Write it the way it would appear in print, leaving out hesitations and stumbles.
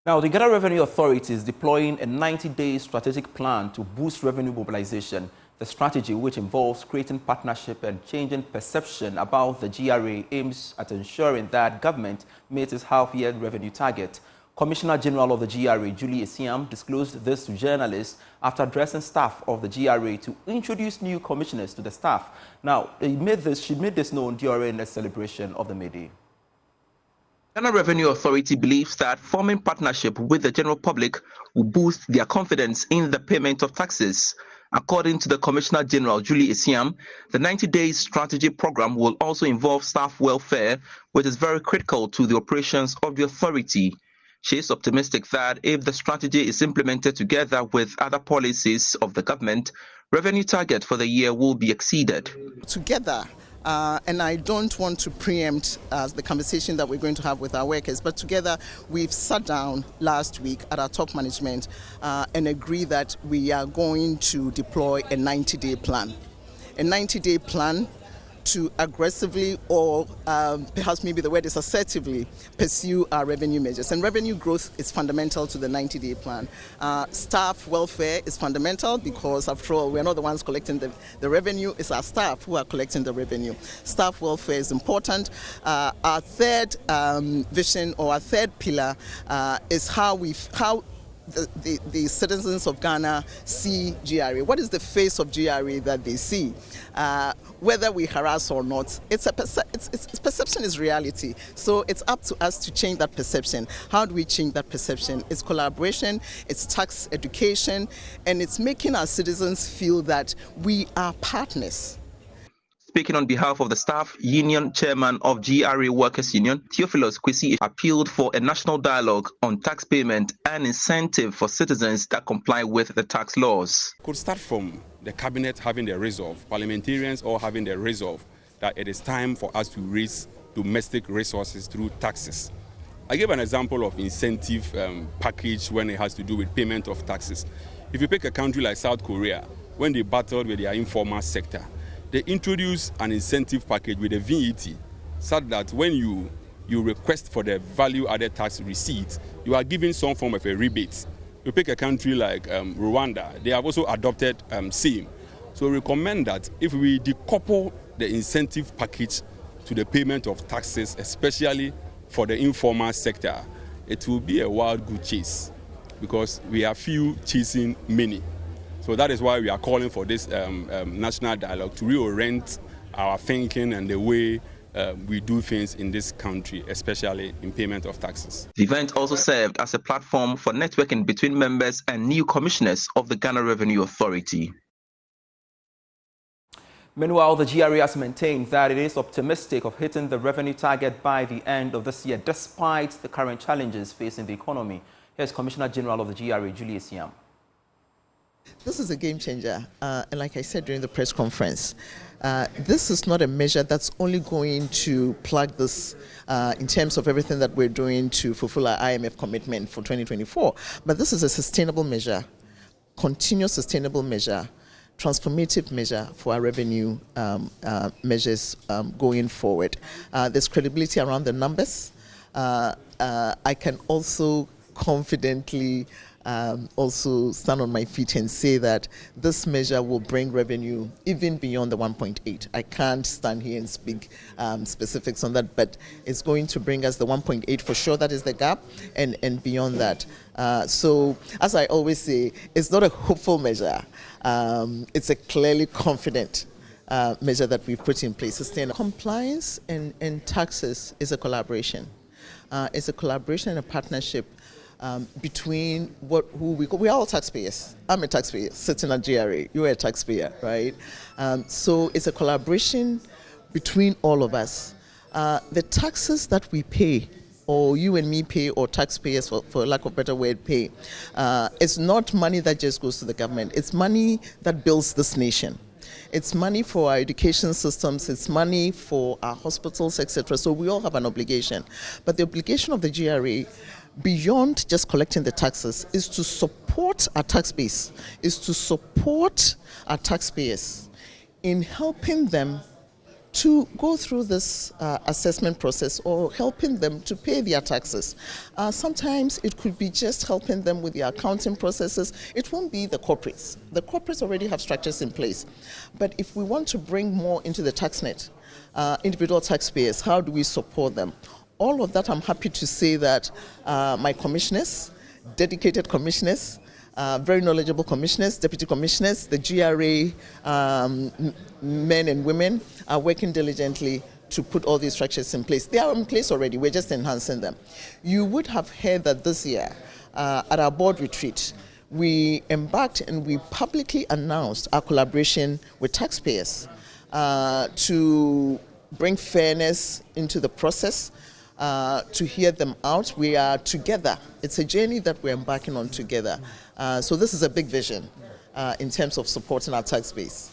Now, the Ghana Revenue Authority is deploying a 90-day strategic plan to boost revenue mobilization. The strategy, which involves creating partnership and changing perception about the GRA, aims at ensuring that government meets its half-year revenue target. Commissioner General of the GRA, Julie Esiam, disclosed this to journalists after addressing staff of the GRA to introduce new commissioners to the staff. Now, she made this known during a celebration of the May Day. Ghana Revenue Authority believes that forming partnership with the general public will boost their confidence in the payment of taxes. According to the Commissioner General, Julie Esiam, the 90-day strategy program will also involve staff welfare, which is very critical to the operations of the authority. She is optimistic that if the strategy is implemented together with other policies of the government, revenue target for the year will be exceeded. Together, and I don't want to preempt the conversation that we're going to have with our workers, but together we've sat down last week at our top management and agreed that we are going to deploy a 90-day plan. A 90-day plan to aggressively, or perhaps maybe the word is assertively, pursue our revenue measures. And revenue growth is fundamental to the 90-day plan. Staff welfare is fundamental because, after all, we're not the ones collecting the revenue, it's our staff who are collecting the revenue. Staff welfare is important. Our third vision, or our third pillar, is how the citizens of Ghana see GRA. What is the face of GRA that they see? Whether we harass or not, perception is reality. So it's up to us to change that perception. How do we change that perception? It's collaboration, it's tax education, and it's making our citizens feel that we are partners. Speaking on behalf of the staff union chairman of GRA Workers Union, Theophilus Kwesi, appealed for a national dialogue on tax payment and incentive for citizens that comply with the tax laws. Could start from the cabinet having the resolve, parliamentarians all having the resolve that it is time for us to raise domestic resources through taxes. I gave an example of incentive package when it has to do with payment of taxes. If you pick a country like South Korea, when they battled with their informal sector, they introduced an incentive package with a VAT, such that when you request for the value-added tax receipt, you are given some form of a rebate. You pick a country like Rwanda, they have also adopted same. So we recommend that if we decouple the incentive package to the payment of taxes, especially for the informal sector, it will be a wild goose chase, because we are few chasing many. So that is why we are calling for this national dialogue to reorient our thinking and the way we do things in this country, especially in payment of taxes. The event also served as a platform for networking between members and new commissioners of the Ghana Revenue Authority. Meanwhile, the GRA has maintained that it is optimistic of hitting the revenue target by the end of this year, despite the current challenges facing the economy. Here's Commissioner General of the GRA, Julie Esiam. This is a game changer, and like I said during the press conference, this is not a measure that's only going to plug this in terms of everything that we're doing to fulfill our IMF commitment for 2024, but this is a sustainable measure, continuous sustainable measure, transformative measure for our revenue measures going forward. There's credibility around the numbers. I can also confidently also stand on my feet and say that this measure will bring revenue even beyond the 1.8. I can't stand here and speak specifics on that, but it's going to bring us the 1.8 for sure. That is the gap, and beyond that. So, as I always say, it's not a hopeful measure. It's a clearly confident measure that we've put in place. Compliance and taxes is a collaboration. It's a collaboration and a partnership between we're all taxpayers. I'm a taxpayer sitting at GRA. You're a taxpayer, right? So it's a collaboration between all of us. The taxes that we pay, or you and me pay, or taxpayers, for lack of a better word, pay, it's not money that just goes to the government. It's money that builds this nation. It's money for our education systems, it's money for our hospitals, etc. So we all have an obligation. But the obligation of the GRA, beyond just collecting the taxes, is to support our tax base, is to support our taxpayers in helping them to go through this assessment process or helping them to pay their taxes. Sometimes it could be just helping them with the accounting processes. It won't be the corporates. The corporates already have structures in place. But if we want to bring more into the tax net, individual taxpayers, how do we support them? All of that, I'm happy to say that my commissioners, dedicated commissioners, very knowledgeable commissioners, deputy commissioners, the GRA men and women are working diligently to put all these structures in place. They are in place already, we're just enhancing them. You would have heard that this year at our board retreat, we embarked and we publicly announced our collaboration with taxpayers to bring fairness into the process, to hear them out. We are together. It's a journey that we're embarking on together. So this is a big vision in terms of supporting our tax base.